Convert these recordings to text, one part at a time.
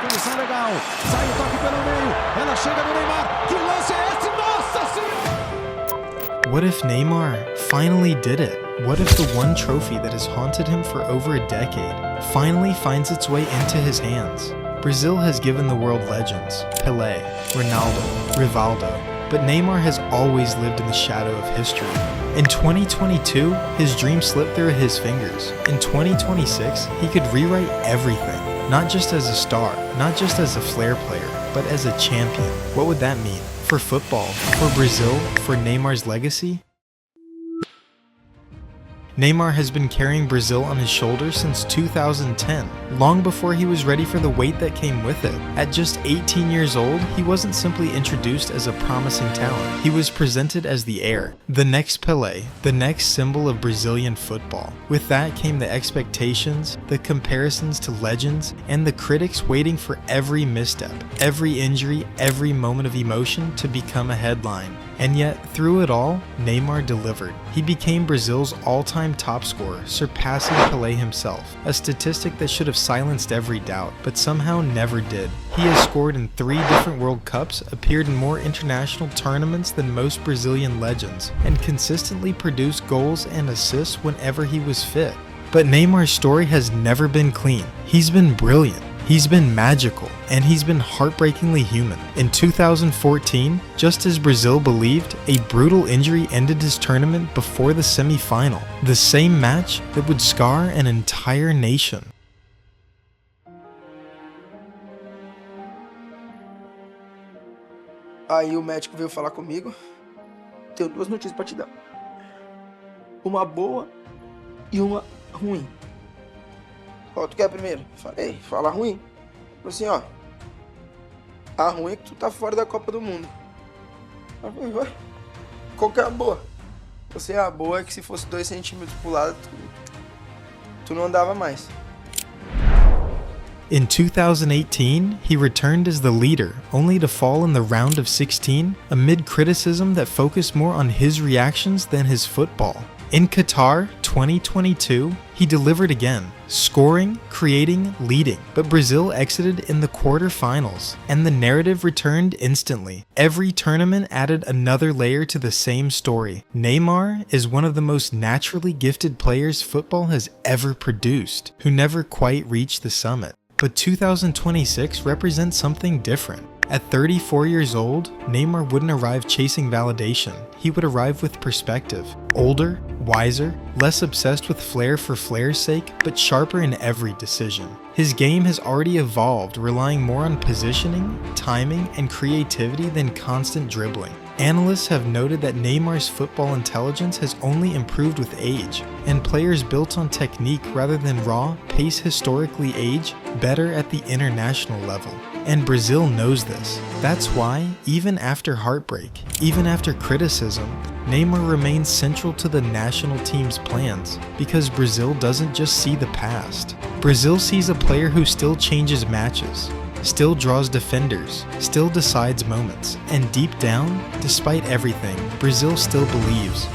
definição legal. Sai o toque pelo meio. Ela chega no Neymar. Que lance é esse? Nossa Senhora! What if Neymar finally did it? What if the one trophy that has haunted him for over a decade finally finds its way into his hands? Brazil has given the world legends, Pelé, Ronaldo, Rivaldo, but Neymar has always lived in the shadow of history. In 2022, his dream slipped through his fingers. In 2026, he could rewrite everything, not just as a star, not just as a flair player, but as a champion. What would that mean? For football, for Brazil, for Neymar's legacy? Neymar has been carrying Brazil on his shoulders since 2010, long before he was ready for the weight that came with it. At just 18 years old, he wasn't simply introduced as a promising talent, he was presented as the heir, the next Pelé, the next symbol of Brazilian football. With that came the expectations, the comparisons to legends, and the critics waiting for every misstep, every injury, every moment of emotion to become a headline. And yet, through it all, Neymar delivered. He became Brazil's all-time top scorer, surpassing Pelé himself, a statistic that should have silenced every doubt, but somehow never did. He has scored in 3 different World Cups, appeared in more international tournaments than most Brazilian legends, and consistently produced goals and assists whenever he was fit. But Neymar's story has never been clean. He's been brilliant. He's been magical, and he's been heartbreakingly human. In 2014, just as Brazil believed, a brutal injury ended his tournament before the semi-final, the same match that would scar an entire nation. Aí o médico veio falar comigo. Tenho 2 notícias pra te dar. Uma boa e uma ruim. Qual tu quer primeiro? Falei, fala ruim. Falei assim, ó. A ruim é que tu tá fora da Copa do Mundo. Eu falei, vai. Qual que é a boa? Falei assim, a boa é que se fosse 2 centímetros pro lado, tu não andava mais. In 2018, he returned as the leader, only to fall in the round of 16 amid criticism that focused more on his reactions than his football. In Qatar 2022, he delivered again, scoring, creating, leading, but Brazil exited in the quarterfinals, and the narrative returned instantly. Every tournament added another layer to the same story. Neymar is one of the most naturally gifted players football has ever produced, who never quite reached the summit. But 2026 represents something different. At 34 years old, Neymar wouldn't arrive chasing validation. He would arrive with perspective. Older, wiser, less obsessed with flair for flair's sake, but sharper in every decision. His game has already evolved, relying more on positioning, timing, and creativity than constant dribbling. Analysts have noted that Neymar's football intelligence has only improved with age, and players built on technique rather than raw pace historically age better at the international level. And Brazil knows this. That's why, even after heartbreak, even after criticism, Neymar remains central to the national team's plans, because Brazil doesn't just see the past. Brazil sees a player who still changes matches, still draws defenders, still decides moments, and deep down, despite everything, Brazil still believes.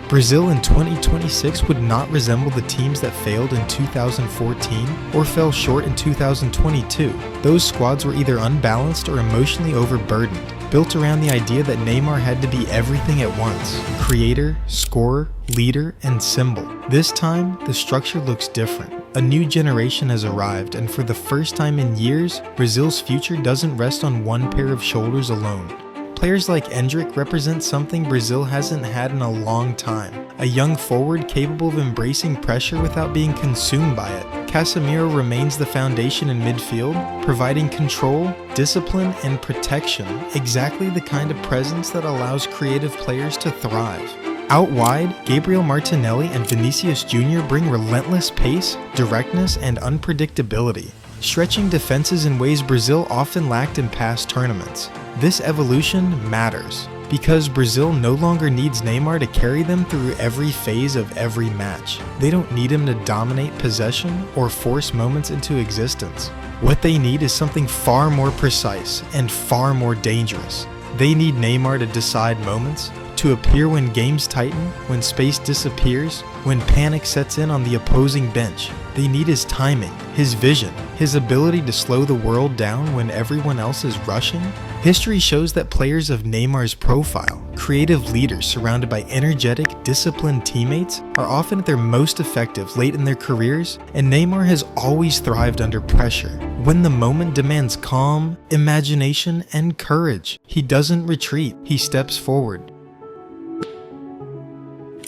Brazil in 2026 would not resemble the teams that failed in 2014 or fell short in 2022. Those squads were either unbalanced or emotionally overburdened, built around the idea that Neymar had to be everything at once: creator, scorer, leader, and symbol. This time, the structure looks different. A new generation has arrived, and for the first time in years, Brazil's future doesn't rest on one pair of shoulders alone. Players like Endrick represent something Brazil hasn't had in a long time. A young forward capable of embracing pressure without being consumed by it. Casemiro remains the foundation in midfield, providing control, discipline, and protection, exactly the kind of presence that allows creative players to thrive. Out wide, Gabriel Martinelli and Vinicius Jr. bring relentless pace, directness, and unpredictability, stretching defenses in ways Brazil often lacked in past tournaments. This evolution matters, because Brazil no longer needs Neymar to carry them through every phase of every match. They don't need him to dominate possession or force moments into existence. What they need is something far more precise and far more dangerous. They need Neymar to decide moments, to appear when games tighten, when space disappears, when panic sets in on the opposing bench. They need his timing, his vision, his ability to slow the world down when everyone else is rushing. History shows that players of Neymar's profile, creative leaders surrounded by energetic, disciplined teammates, are often at their most effective late in their careers, and Neymar has always thrived under pressure. When the moment demands calm, imagination, and courage, he doesn't retreat, he steps forward.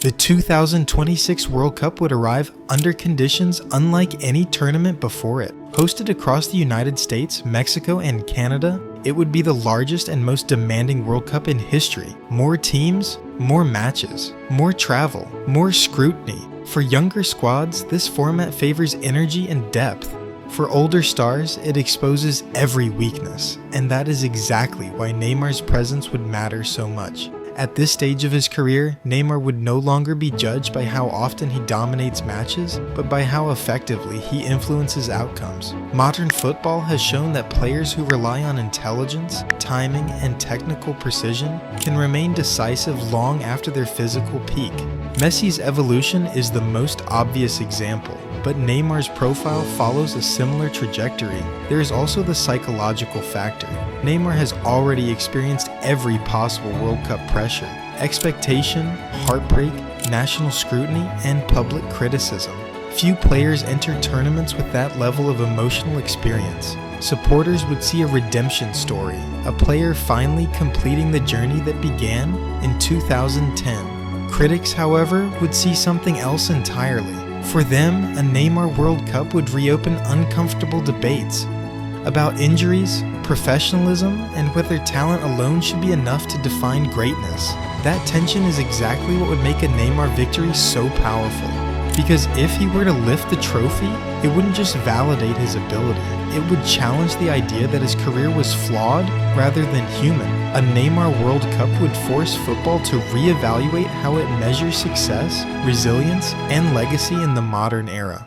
The 2026 World Cup would arrive under conditions unlike any tournament before it. Hosted across the United States, Mexico, and Canada, it would be the largest and most demanding World Cup in history. More teams, more matches, more travel, more scrutiny. For younger squads, this format favors energy and depth. For older stars, it exposes every weakness, and that is exactly why Neymar's presence would matter so much. At this stage of his career, Neymar would no longer be judged by how often he dominates matches, but by how effectively he influences outcomes. Modern football has shown that players who rely on intelligence, timing, and technical precision can remain decisive long after their physical peak. Messi's evolution is the most obvious example, but Neymar's profile follows a similar trajectory. There is also the psychological factor. Neymar has already experienced every possible World Cup pressure: expectation, heartbreak, national scrutiny, and public criticism. Few players enter tournaments with that level of emotional experience. Supporters would see a redemption story, a player finally completing the journey that began in 2010. Critics, however, would see something else entirely. For them, a Neymar World Cup would reopen uncomfortable debates about injuries, professionalism, and whether talent alone should be enough to define greatness. That tension is exactly what would make a Neymar victory so powerful. Because if he were to lift the trophy, it wouldn't just validate his ability, it would challenge the idea that his career was flawed rather than human. A Neymar World Cup would force football to reevaluate how it measures success, resilience, and legacy in the modern era.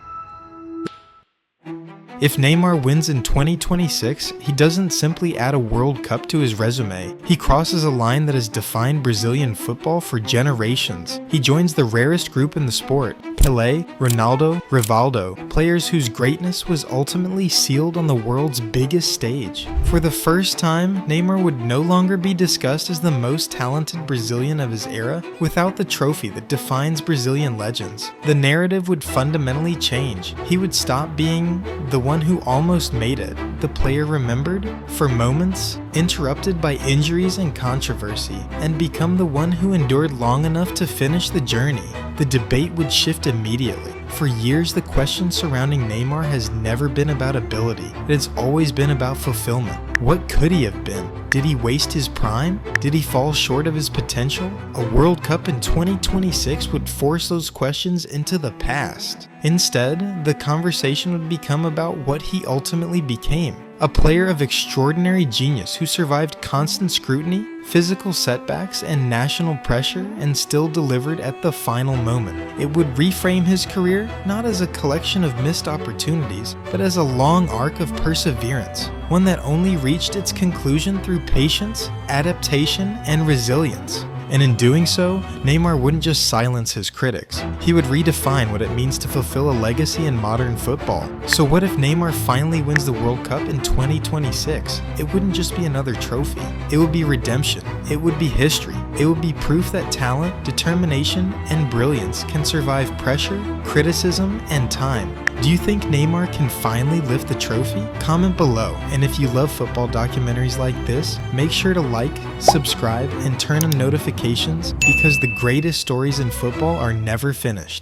If Neymar wins in 2026, he doesn't simply add a World Cup to his resume. He crosses a line that has defined Brazilian football for generations. He joins the rarest group in the sport: Pelé, Ronaldo, Rivaldo, players whose greatness was ultimately sealed on the world's biggest stage. For the first time, Neymar would no longer be discussed as the most talented Brazilian of his era without the trophy that defines Brazilian legends. The narrative would fundamentally change. He would stop being the one who almost made it, the player remembered for moments, interrupted by injuries and controversy, and become the one who endured long enough to finish the journey. The debate would shift immediately. For years, the question surrounding Neymar has never been about ability. It has always been about fulfillment. What could he have been? Did he waste his prime? Did he fall short of his potential? A World Cup in 2026 would force those questions into the past. Instead, the conversation would become about what he ultimately became. A player of extraordinary genius who survived constant scrutiny, physical setbacks, and national pressure and still delivered at the final moment. It would reframe his career not as a collection of missed opportunities, but as a long arc of perseverance, one that only reached its conclusion through patience, adaptation, and resilience. And in doing so, Neymar wouldn't just silence his critics. He would redefine what it means to fulfill a legacy in modern football. So what if Neymar finally wins the World Cup in 2026? It wouldn't just be another trophy. It would be redemption. It would be history. It would be proof that talent, determination, and brilliance can survive pressure, criticism, and time. Do you think Neymar can finally lift the trophy? Comment below, and if you love football documentaries like this, make sure to like, subscribe, and turn on notifications because the greatest stories in football are never finished.